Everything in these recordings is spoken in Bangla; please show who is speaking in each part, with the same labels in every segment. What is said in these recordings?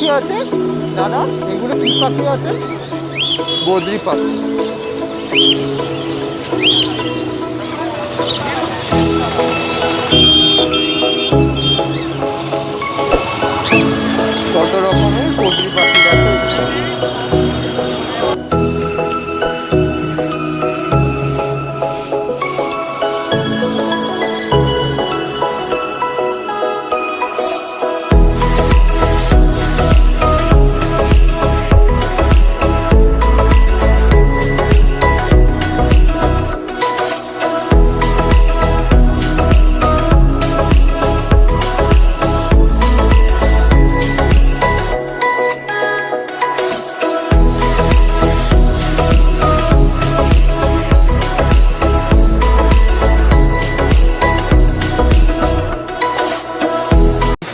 Speaker 1: পাখি আছে দাদা? এগুলো কি পাখি আছে? বদ্রি পাখি। কত রকমের বদ্রি পাখি আছে।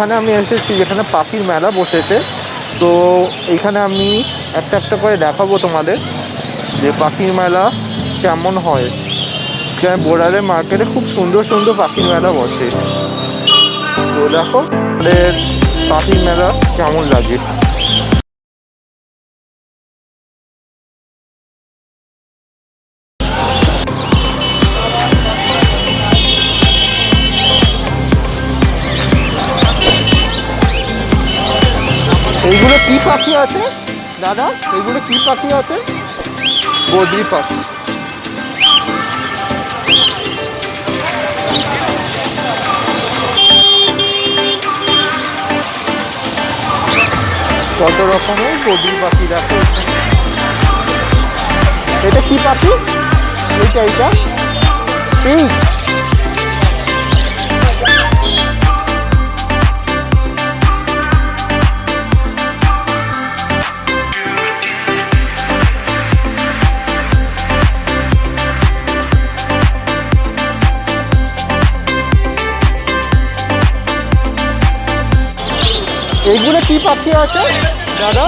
Speaker 1: এখানে আমি এসেছি যেখানে পাখির মেলা বসেছে, তো এইখানে আমি একটা একটা করে দেখাবো তোমাদের যে পাখির মেলা কেমন হয়। বোড়ালের মার্কেটে খুব সুন্দর সুন্দর পাখির মেলা বসে, তো দেখো আমাদের পাখির মেলা কেমন লাগে। এইগুলো কি পাখি আছে দাদা? এইগুলো কি পাখি আছে? বদ্রি পাখি। কত রকমের বদ্রি পাখি দেখো। এটা কি পাখি? এইটা পিঙ্ক। এইগুলো কি পাখি আছে দাদা?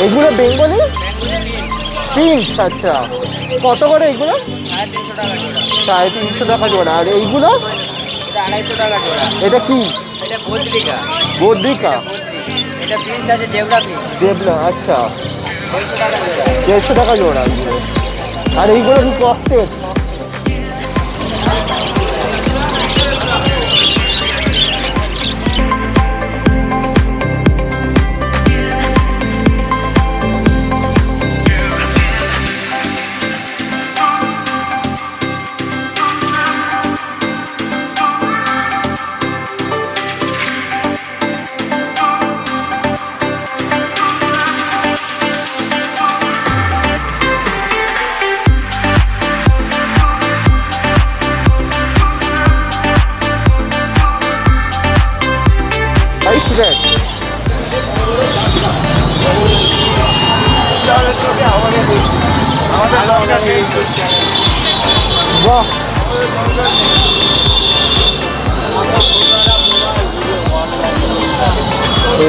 Speaker 1: এগুলো বেঙ্গলি ফিঞ্চ। আচ্ছা, কত করে এগুলো? 350 টাকা জোড়া। আর এইগুলো? এটা কি? বদ্রিকা। দেবলা। আচ্ছা, 150 টাকা জোড়া। আর এইগুলো কি কষ্টের?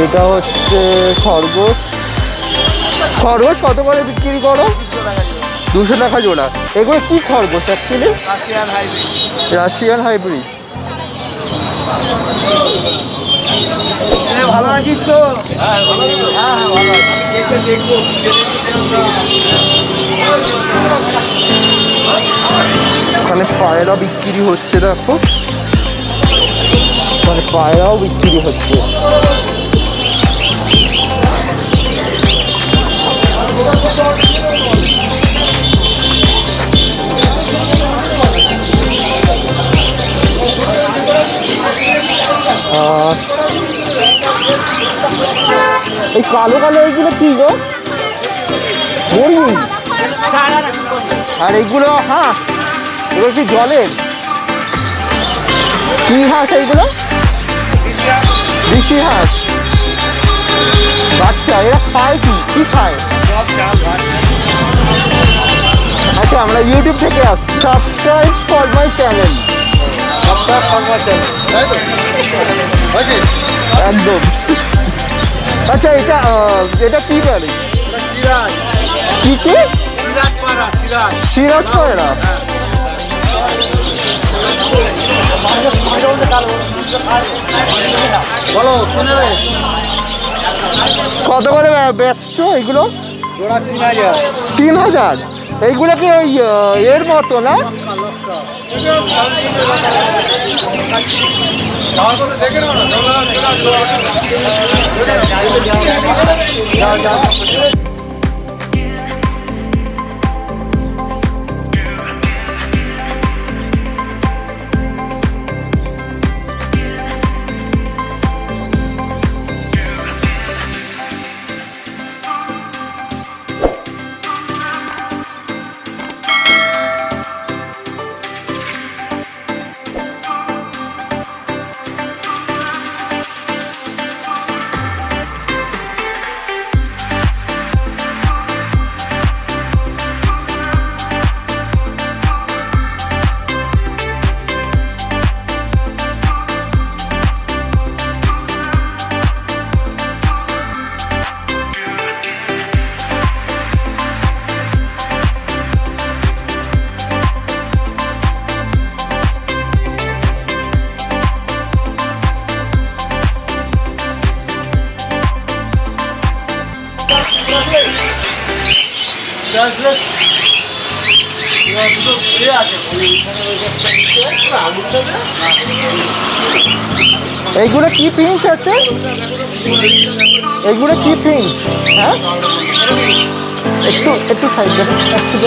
Speaker 1: এটা হচ্ছে খরগোশ। খরগোশ কত করে বিক্রি করো? 200 টাকা জোড়া। এগুলো কি খরগোশ অ্যাকচুয়ালি? Russian hybrid. ভালো আছিস তো? এখানে পায়রা বিক্রি হচ্ছে দেখো, মানে পায়রাও বিক্রি হচ্ছে। এই কালো কালো এইগুলো কি গো? হরিণ। আর এইগুলো হাঁস। এগুলো কি জলের? কি হাঁস এইগুলো? দেশি হাঁস। বাচ্চা। এরা খায় কি? কি খায়? আচ্ছা, আমরা ইউটিউব থেকে আসছি। Subscribe for my channel. একদম। আচ্ছা, এটা কি বলে? কি কি? সিরাজ পায়রা।
Speaker 2: বলো কি নেবে?
Speaker 1: কত করে বেচছো এইগুলো?
Speaker 2: জোড়া 3000।
Speaker 1: 3000? এইগুলো কি ওই এর মতো না? এইগুলো কি পিঞ্চ আছে? এইগুলো কি পিঞ্চ? হ্যাঁ, একটু একটু সাইড একটু